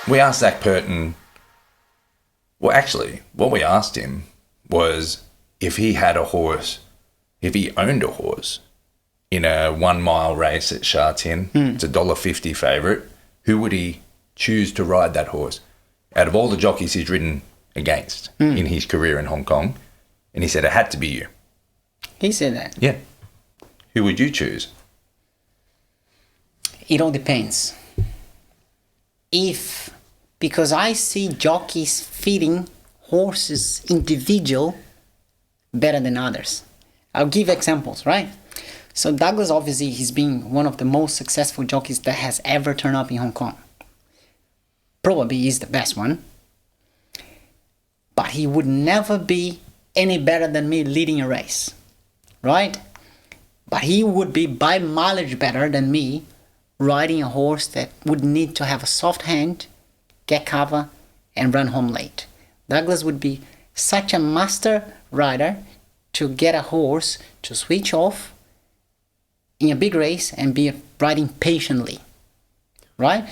we asked Zac Purton. Well, actually, what we asked him was if he had a horse, if he owned a horse in a 1 mile race at Sha Tin, it's $1.50 favourite, who would he choose to ride that horse out of all the jockeys he's ridden against in his career in Hong Kong? And he said it had to be you. He said that? Yeah. Who would you choose? It all depends. Because I see jockeys feeding horses individual better than others. I'll give examples, right? So Douglas, obviously, he's been one of the most successful jockeys that has ever turned up in Hong Kong. Probably is the best one. But he would never be any better than me leading a race, right? But he would be by mileage better than me riding a horse that would need to have a soft hand, get cover, and run home late. Douglas would be such a master rider to get a horse to switch off in a big race and be riding patiently, right?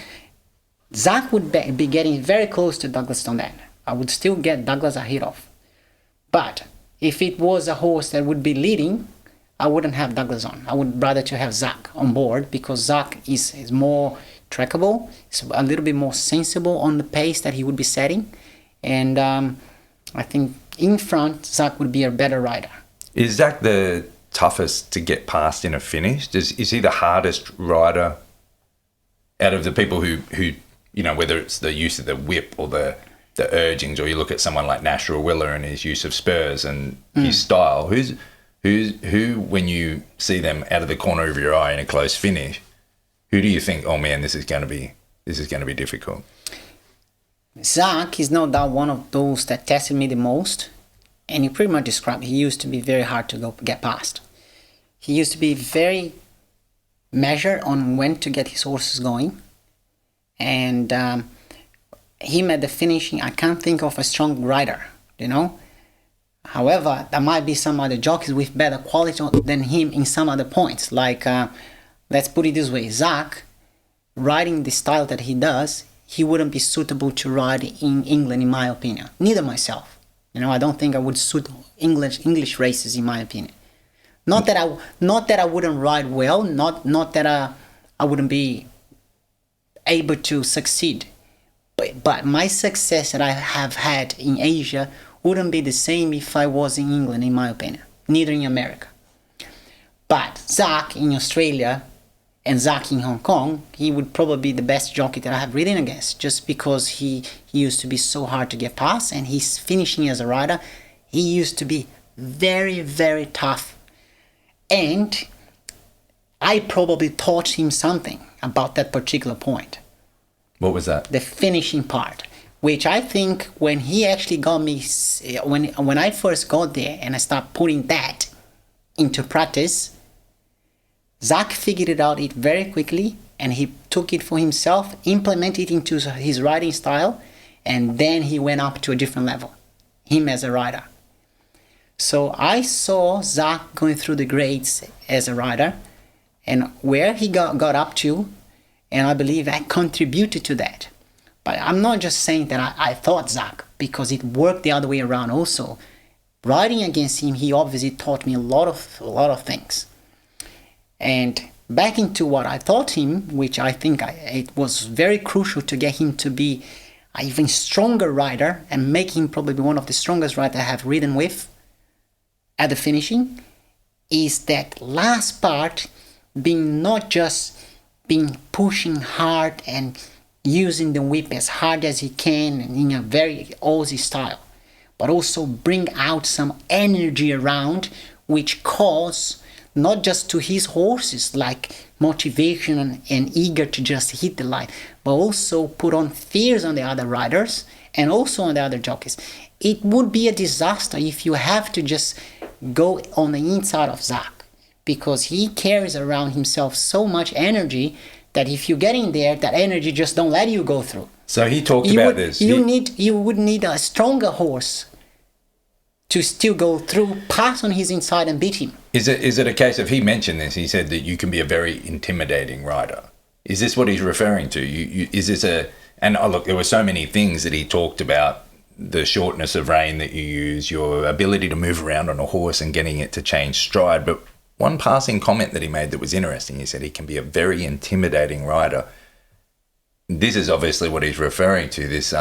Zac would be getting very close to Douglas on that. I would still get Douglas ahead of. But if it was a horse that would be leading, I wouldn't have Douglas on. I would rather to have Zac on board because Zac is more trackable. It's a little bit more sensible on the pace that he would be setting. And I think in front, Zac would be a better rider. Is Zac the toughest to get past in a finish? Is he the hardest rider out of the people who whether it's the use of the whip or the urgings, or you look at someone like Nashua Willer and his use of spurs and his style, who when you see them out of the corner of your eye in a close finish, who do you think, oh man, this is going to be difficult? Zac is no doubt one of those that tested me the most, and you pretty much described. He used to be very hard to get past. He used to be very measured on when to get his horses going, and him at the finishing, I can't think of a strong rider, However, there might be some other jockeys with better quality than him in some other points. Like, let's put it this way, Zac, riding the style that he does, he wouldn't be suitable to ride in England, in my opinion. Neither myself. I don't think I would suit English races, in my opinion. Not that I wouldn't ride well, not that I wouldn't be able to succeed. But my success that I have had in Asia wouldn't be the same if I was in England, in my opinion. Neither in America. But Zac in Australia and Zac in Hong Kong, he would probably be the best jockey that I have ridden against, just because he used to be so hard to get past, and he's finishing as a rider. He used to be very, very tough. And I probably taught him something about that particular point. What was that? The finishing part, which I think when he actually got me, when I first got there and I started putting that into practice, Zac figured it out very quickly, and he took it for himself, implemented it into his riding style, and then he went up to a different level, him as a rider. So I saw Zac going through the grades as a rider, and where he got up to, and I believe I contributed to that. But I'm not just saying that I thought Zac, because it worked the other way around also. Riding against him, he obviously taught me a lot of things. And back into what I taught him, which I think it was very crucial to get him to be an even stronger rider and make him probably one of the strongest riders I have ridden with at the finishing, is that last part being not just being pushing hard and using the whip as hard as he can and in a very Aussie style, but also bring out some energy around, which calls not just to his horses like motivation and eager to just hit the line, but also put on fears on the other riders and also on the other jockeys. It would be a disaster if you have to just go on the inside of Zac, because he carries around himself so much energy that if you get in there, that energy just don't let you go through. So he talked about this. You would need a stronger horse to still go through, pass on his inside and beat him. Is it a case of, he mentioned this, he said that you can be a very intimidating rider. Is this what he's referring to? Is this And look, there were so many things that he talked about: the shortness of rein that you use, your ability to move around on a horse and getting it to change stride. But one passing comment that he made that was interesting, he said he can be a very intimidating rider. This is obviously what he's referring to, this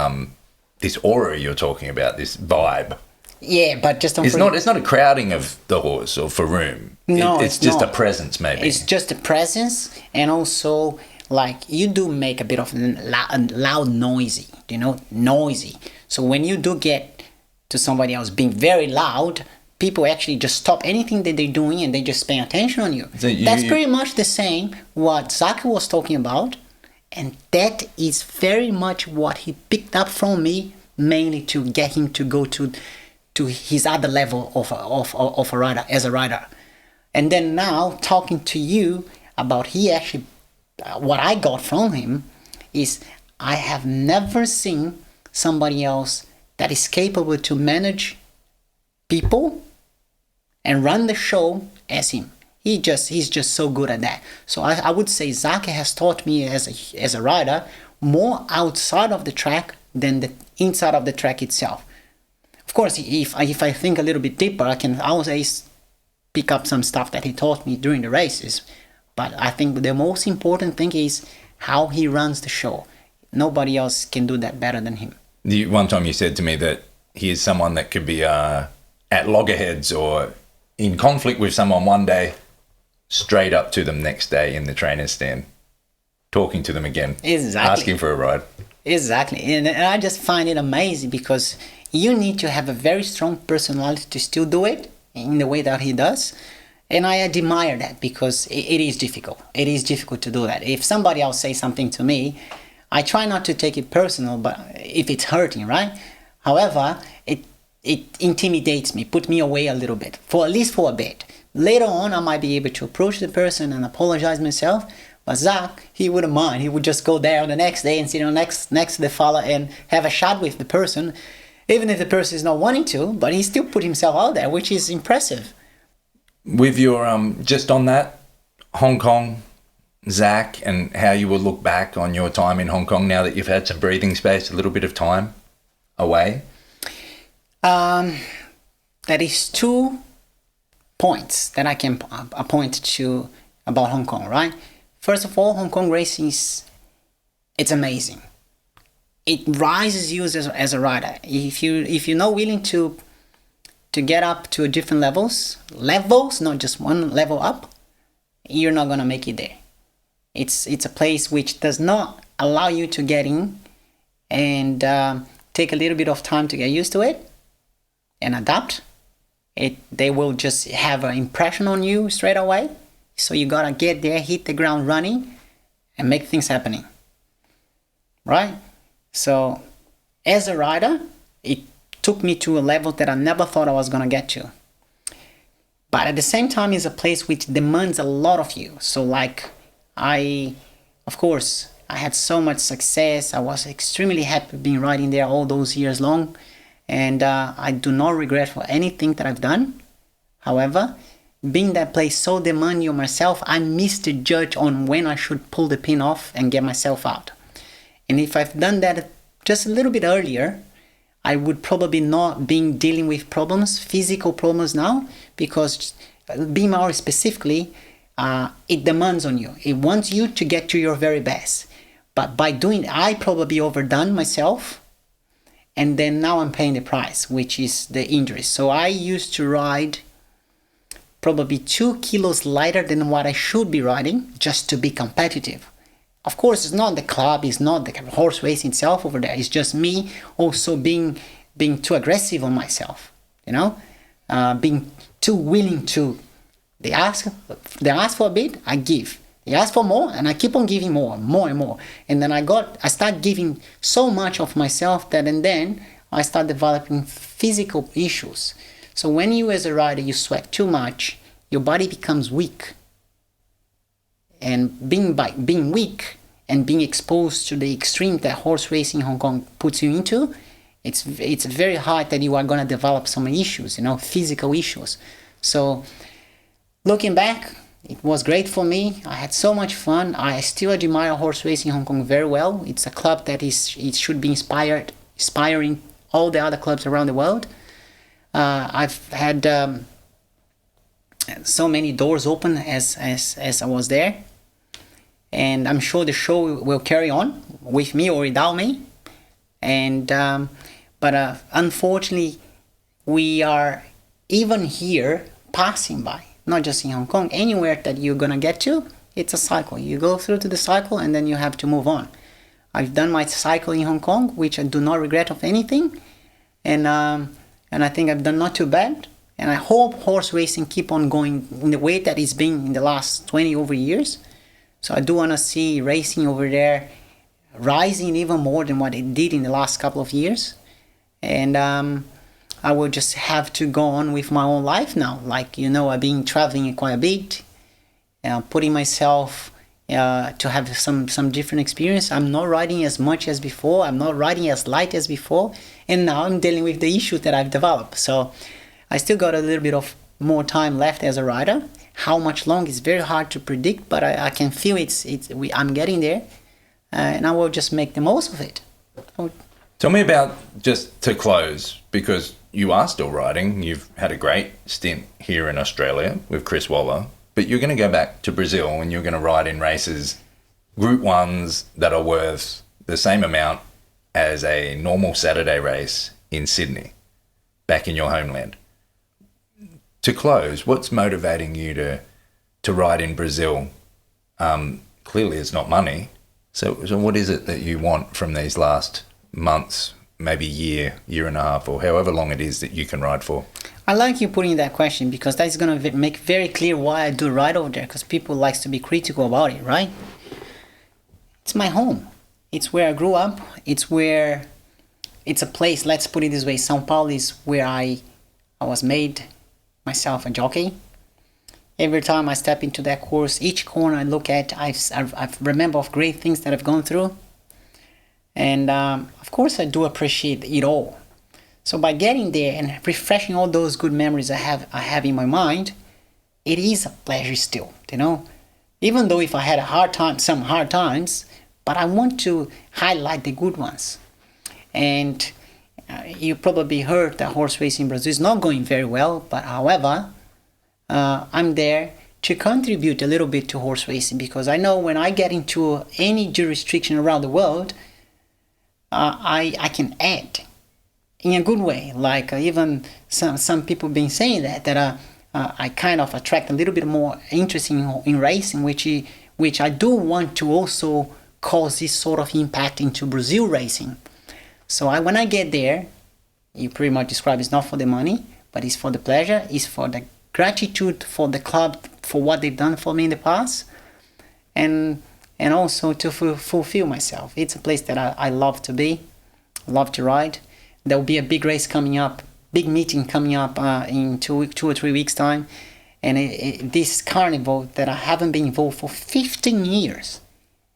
aura you're talking about, this vibe. Yeah, but just don't it's not a crowding of the horse or for room. No, it's just not a presence, maybe. It's just a presence, and also like you do make a bit of loud noisy, noisy. So when you do get to somebody else being very loud, people actually just stop anything that they're doing and they just pay attention on you. That's pretty much the same what Zac was talking about, and that is very much what he picked up from me, mainly to get him to go to his other level of a rider, as a rider. And then now talking to you about what I got from him is I have never seen somebody else that is capable to manage people and run the show as him. He's just so good at that. So I would say Zac has taught me as a rider more outside of the track than the inside of the track itself. Of course, if I think a little bit deeper, I can always pick up some stuff that he taught me during the races. But I think the most important thing is how he runs the show. Nobody else can do that better than him. One time you said to me that he is someone that could be at loggerheads or in conflict with someone one day, straight up to them next day in the trainer's stand, talking to them again, asking for a ride. Exactly. And I just find it amazing because you need to have a very strong personality to still do it in the way that he does. And I admire that because it is difficult. It is difficult to do that. If somebody else says something to me, I try not to take it personal, but if it's hurting, right? However, it intimidates me, put me away a little bit, at least for a bit. Later on, I might be able to approach the person and apologize myself. But Zac, he wouldn't mind. He would just go there on the next day and sit next to the fella and have a shot with the person, even if the person is not wanting to, but he still put himself out there, which is impressive. With your, just on that, Hong Kong, Zac, and how you will look back on your time in Hong Kong now that you've had some breathing space, a little bit of time away? That is 2 points that I can point to about Hong Kong, right? First of all, Hong Kong racing it's amazing. It rises you as a rider. If you're not willing to get up to different levels, not just one level up, you're not gonna make it there. It's a place which does not allow you to get in and take a little bit of time to get used to it and adapt. They will just have an impression on you straight away. So you gotta get there, hit the ground running, and make things happening, right? So as a rider, it took me to a level that I never thought I was gonna get to. But at the same time, it's a place which demands a lot of you. So like of course, I had so much success. I was extremely happy being riding there all those years long. And I do not regret for anything that I've done. However, being that place so demanding on myself, I missed the judge on when I should pull the pin off and get myself out. And if I've done that just a little bit earlier, I would probably not be dealing with problems, physical problems now, because being more specifically, it demands on you. It wants you to get to your very best. But by doing it, I probably overdone myself. And then now I'm paying the price, which is the injuries. So I used to ride probably 2 kilos lighter than what I should be riding just to be competitive. Of course, it's not the club, it's not the horse race itself over there. It's just me also being too aggressive on myself, being too willing to. They ask for a bit, I give. They ask for more, and I keep on giving more and more. And then I start giving so much of myself and then I start developing physical issues. So when you as a rider, you sweat too much, your body becomes weak. And being weak and being exposed to the extreme that horse racing in Hong Kong puts you into, it's very hard that you are going to develop some issues, physical issues. So looking back, It was great for me. I had so much fun. I still admire horse racing in Hong Kong very well. It's a club that it should be inspiring all the other clubs around the world. I've had so many doors open as I was there, and I'm sure the show will carry on with me or without me. And but unfortunately, we are even here passing by. Not just in Hong Kong, anywhere that you're gonna get to, it's a cycle. You go through to the cycle and then you have to move on. I've done my cycle in Hong Kong, which I do not regret of anything, and I think I've done not too bad. And I hope horse racing keep on going in the way that it's been in the last 20 over years. So I do want to see racing over there rising even more than what it did in the last couple of years. And I will just have to go on with my own life now. Like, I've been traveling quite a bit, putting myself to have some different experience. I'm not riding as much as before. I'm not riding as light as before. And now I'm dealing with the issues that I've developed. So I still got a little bit of more time left as a rider. How much long is very hard to predict, but I can feel I'm getting there. And I will just make the most of it. Tell me about, just to close, because you are still riding. You've had a great stint here in Australia with Chris Waller, but you're going to go back to Brazil and you're going to ride in races, Group 1s that are worth the same amount as a normal Saturday race in Sydney, back in your homeland. To close, what's motivating you to ride in Brazil? Clearly it's not money. So what is it that you want from these last months, maybe year and a half, or however long it is that you can ride for? I like you putting that question, because that's going to make very clear why I do ride over there, because people likes to be critical about it, right? It's my home. It's where I grew up. It's a place, let's put it this way, São Paulo is where I was made myself a jockey. Every time I step into that course, each corner I look at, I remember of great things that I've gone through. And of course I do appreciate it all. So by getting there and refreshing all those good memories I have in my mind, it is a pleasure still, Even though if I had some hard times, but I want to highlight the good ones. And you probably heard that horse racing in Brazil is not going very well, but however, I'm there to contribute a little bit to horse racing, because I know when I get into any jurisdiction around the world, I can add in a good way. Like even some people been saying that I kind of attract a little bit more interest in racing, which I do want to also cause this sort of impact into Brazil racing. So when I get there, you pretty much describe it's not for the money, but it's for the pleasure, it's for the gratitude for the club for what they've done for me in the past, and also to fulfill myself. It's a place that I love to be, love to ride. There will be a big race coming up, big meeting coming up in 2 or 3 weeks time, and this carnival that I haven't been involved for 15 years.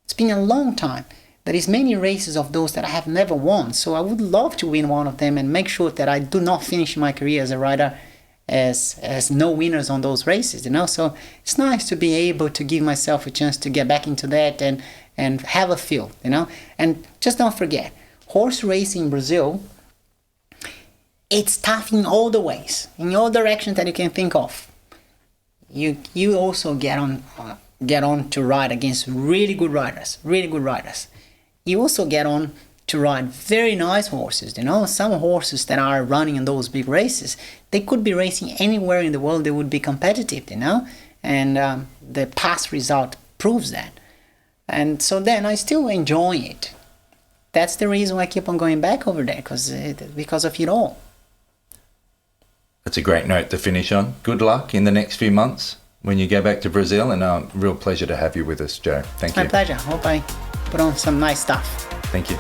It's been a long time. There is many races of those that I have never won, so I would love to win one of them and make sure that I do not finish my career as a rider as no winners on those races, So it's nice to be able to give myself a chance to get back into that and have a feel, And just don't forget, horse racing in Brazil, it's tough in all the ways, in all directions that you can think of. You also get on to ride against really good riders. You also get on to ride very nice horses, Some horses that are running in those big races, they could be racing anywhere in the world, they would be competitive, And the past result proves that. And so then I still enjoy it. That's the reason why I keep on going back over there, because of it all. That's a great note to finish on. Good luck in the next few months when you go back to Brazil, and a real pleasure to have you with us, Joe. Thank you. My pleasure. Hope I put on some nice stuff. Thank you.